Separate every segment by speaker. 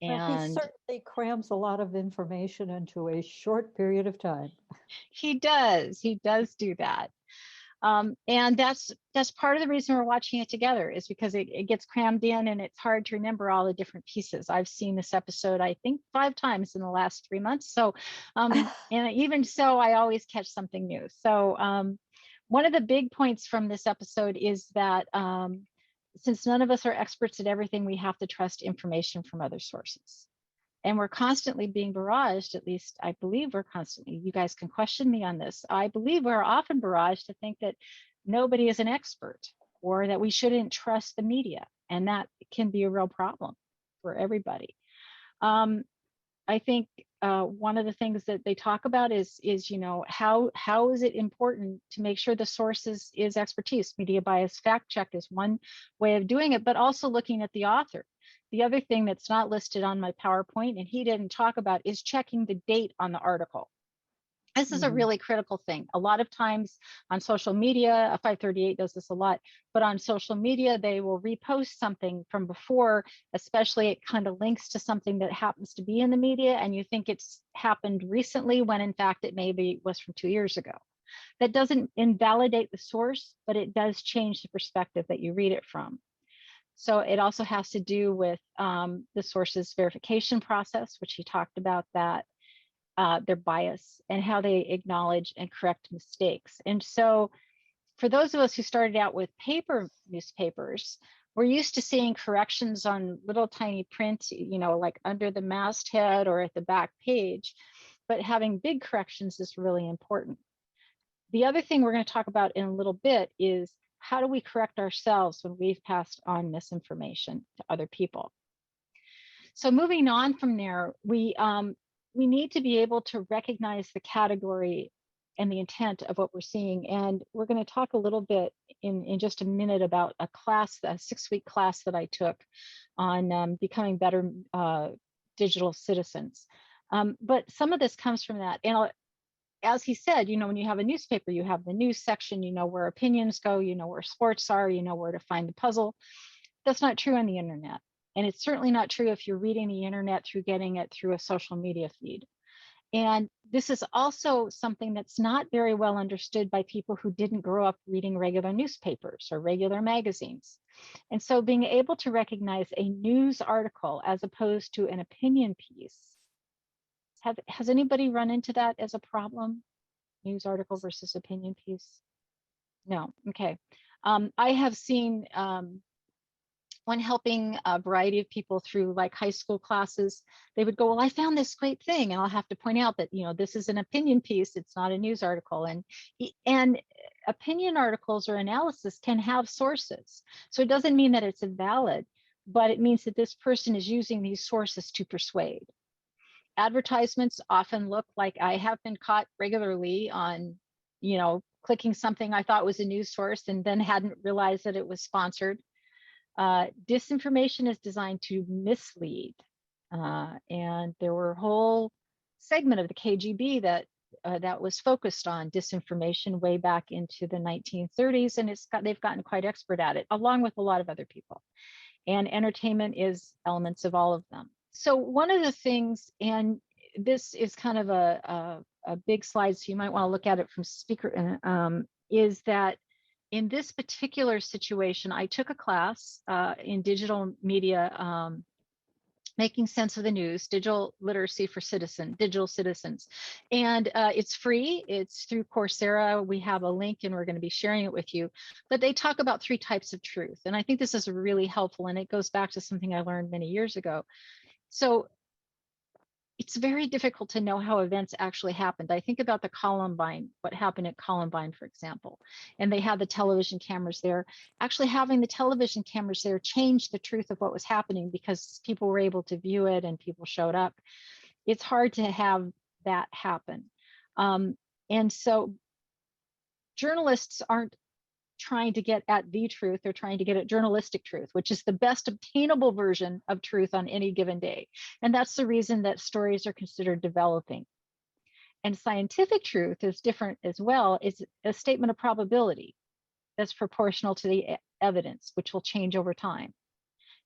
Speaker 1: Well, he
Speaker 2: And
Speaker 1: certainly crams a lot of information into a short period of time.
Speaker 2: he does do that. And that's part of the reason we're watching it together, is because it gets crammed in and it's hard to remember all the different pieces. I've seen this episode, I think, 5 times in the last 3 months. So, and even so, I always catch something new. So, one of the big points from this episode is that since none of us are experts at everything, we have to trust information from other sources. And we're constantly being barraged, at least I believe we're constantly, you guys can question me on this. I believe we're often barraged to think that nobody is an expert or that we shouldn't trust the media. And that can be a real problem for everybody. I think one of the things that they talk about is how is it important to make sure the source is expertise. Media bias fact check is one way of doing it, but also looking at the author. The other thing that's not listed on my PowerPoint, and he didn't talk about, is checking the date on the article. This is a
Speaker 1: Mhm.
Speaker 2: really critical thing. A lot of times on social media, 538 does this a lot, but on social media, they will repost something from before, especially it kind of links to something that happens to be in the media, and you think it's happened recently when in fact it maybe was from 2 years ago. That doesn't invalidate the source, but it does change the perspective that you read it from. So it also has to do with the source's verification process, which he talked about, that their bias and how they acknowledge and correct mistakes. And so for those of us who started out with paper newspapers, we're used to seeing corrections on little tiny print, like under the masthead or at the back page, but having big corrections is really important. The other thing we're going to talk about in a little bit is how do we correct ourselves when we've passed on misinformation to other people. So moving on from there, we need to be able to recognize the category and the intent of what we're seeing. And we're going to talk a little bit in just a minute about a 6-week class that I took on becoming better digital citizens. But some of this comes from that. And as he said, when you have a newspaper, you have the news section, you know where opinions go, you know where sports are, you know where to find the puzzle. That's not true on the internet. And it's certainly not true if you're reading the internet through getting it through a social media feed. And this is also something that's not very well understood by people who didn't grow up reading regular newspapers or regular magazines. And so being able to recognize a news article as opposed to an opinion piece, has anybody run into that as a problem? News article versus opinion piece? No, okay. I have seen when helping a variety of people through like high school classes, they would go, well, I found this great thing. And I'll have to point out that, this is an opinion piece. It's not a news article. And opinion articles or analysis can have sources. So it doesn't mean that it's invalid, but it means that this person is using these sources to persuade. Advertisements often look like, I have been caught regularly on, clicking something I thought was a news source and then hadn't realized that it was sponsored. Disinformation is designed to mislead. And there were a whole segment of the KGB that was focused on disinformation way back into the 1930s, and they've gotten quite expert at it, along with a lot of other people. And entertainment is elements of all of them. So one of the things, and this is kind of a big slide, so you might want to look at it from speaker, is that in this particular situation, I took a class in digital media, making sense of the news, digital literacy for digital citizens. And it's free. It's through Coursera. We have a link and we're going to be sharing it with you. But they talk about 3 types of truth. And I think this is really helpful. And it goes back to something I learned many years ago. So it's very difficult to know how events actually happened. I think about the Columbine, what happened at Columbine, for example, and they had the television cameras there. Actually having the television cameras there changed the truth of what was happening because people were able to view it and people showed up. It's hard to have that happen. And so journalists aren't trying to get at the truth, they're trying to get at journalistic truth, which is the best obtainable version of truth on any given day. And that's the reason that stories are considered developing. And scientific truth is different as well. It's a statement of probability that's proportional to the evidence, which will change over time.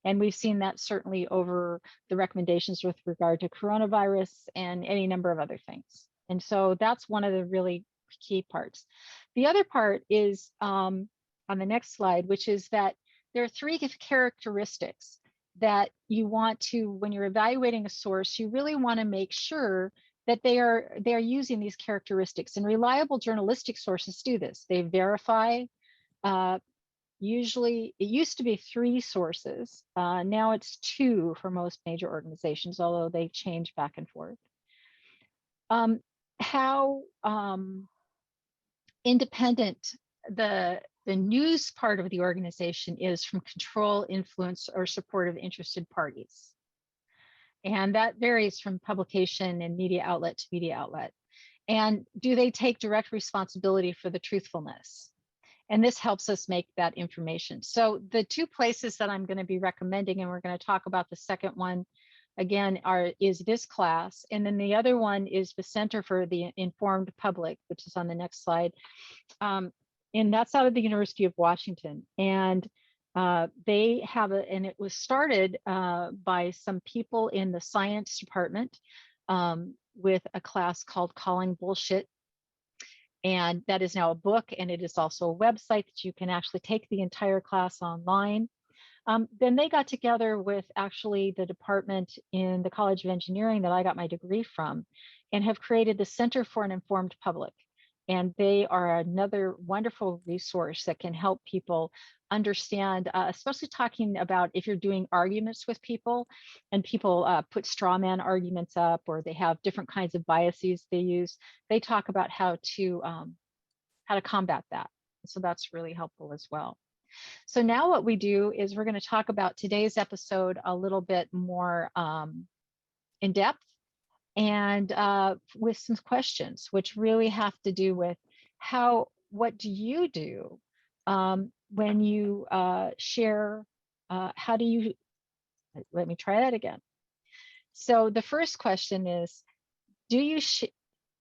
Speaker 2: And we've seen that certainly over the recommendations with regard to coronavirus and any number of other things. And so that's one of the really key parts. The other part is on the next slide, which is that there are 3 characteristics that you want to, when you're evaluating a source, you really want to make sure that they are using these characteristics. And reliable journalistic sources do this. They verify. Usually, it used to be 3 sources. Now it's 2 for most major organizations, although they change back and forth. How independent the news part of the organization is from control, influence, or support of interested parties. And that varies from publication and media outlet to media outlet. And do they take direct responsibility for the truthfulness? And this helps us make that information. So the 2 places that I'm going to be recommending, and we're going to talk about the second one again, is this class. And then the other one is the Center for the Informed Public, which is on the next slide. And that's out of the University of Washington. And they have and it was started by some people in the science department with a class called Calling Bullshit. And that is now a book, and it is also a website that you can actually take the entire class online. Then they got together with actually the department in the College of Engineering that I got my degree from, and have created the Center for an Informed Public. And they are another wonderful resource that can help people understand, especially talking about if you're doing arguments with people and people put straw man arguments up, or they have different kinds of biases they use. They talk about how to combat that. So that's really helpful as well. So now what we do is we're going to talk about today's episode a little bit more in depth, and with some questions, which really have to do with what do you do when you share, how do you, let me try that again. So the first question is, do you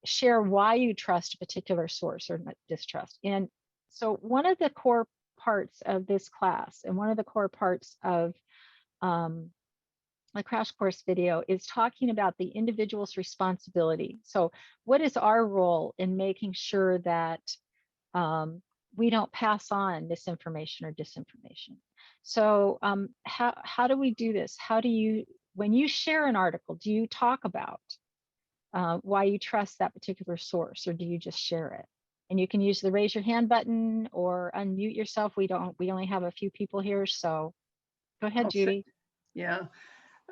Speaker 2: share why you trust a particular source or distrust? And so one of the core parts of this class, and one of the core parts of my crash course video, is talking about the individual's responsibility. So what is our role in making sure that we don't pass on misinformation or disinformation? So how do we do this? How do you, when you share an article, do you talk about why you trust that particular source, or do you just share it? And you can use the raise your hand button or unmute yourself. We only have a few people here, so go ahead, Judy.
Speaker 3: Yeah.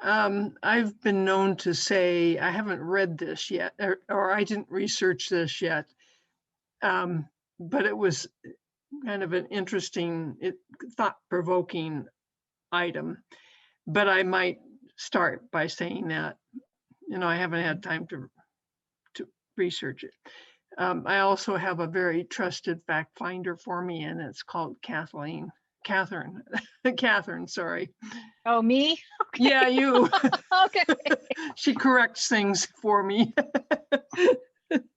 Speaker 3: I've been known to say, I haven't read this yet, or I didn't research this yet, but it was kind of an interesting, thought-provoking item. But I might start by saying that, I haven't had time to research it. I also have a very trusted fact finder for me, and it's called Catherine, sorry.
Speaker 2: Oh, me? Okay.
Speaker 3: Yeah, you.
Speaker 2: Okay.
Speaker 3: She corrects things for me.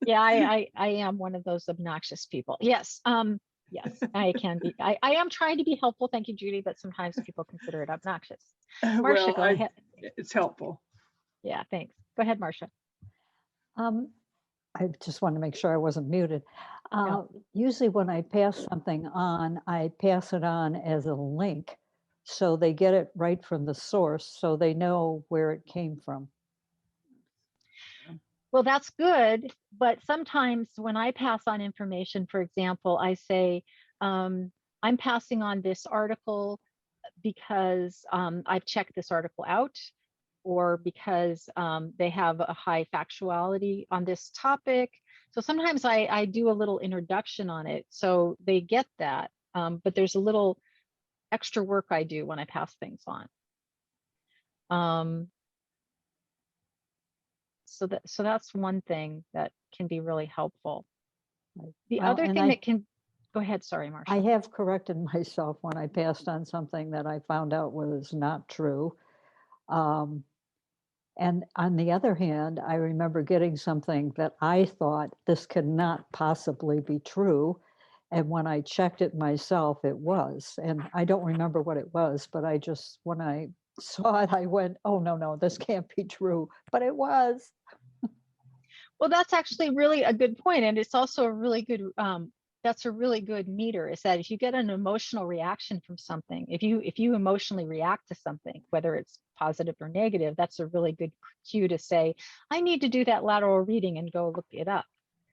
Speaker 2: Yeah, I am one of those obnoxious people. Yes. Yes, I can be. I am trying to be helpful. Thank you, Judy, but sometimes people consider it obnoxious. Marcia, go ahead.
Speaker 3: It's helpful.
Speaker 2: Yeah, thanks. Go ahead, Marcia.
Speaker 1: I just want to make sure I wasn't muted.
Speaker 2: No.
Speaker 1: Usually when I pass something on, I pass it on as a link, so they get it right from the source, so they know where it came from.
Speaker 2: Well, that's good, but sometimes when I pass on information, for example, I say, I'm passing on this article because I've checked this article out, or because they have a high factuality on this topic. So sometimes I do a little introduction on it, so they get that, but there's a little extra work I do when I pass things on. So that's one thing that can be really helpful. The other thing that can, go ahead, sorry, Marcia.
Speaker 1: I have corrected myself when I passed on something that I found out was not true. And on the other hand, I remember getting something that I thought this cannot possibly be true. And when I checked it myself, it was. And I don't remember what it was, but I just, when I saw it, I went, oh, no, no, this can't be true. But it was.
Speaker 2: Well, that's actually really a good point, and it's also a really good that's a really good meter, is that if you get an emotional reaction from something, if you emotionally react to something, whether it's positive or negative, that's a really good cue to say, I need to do that lateral reading and go look it up.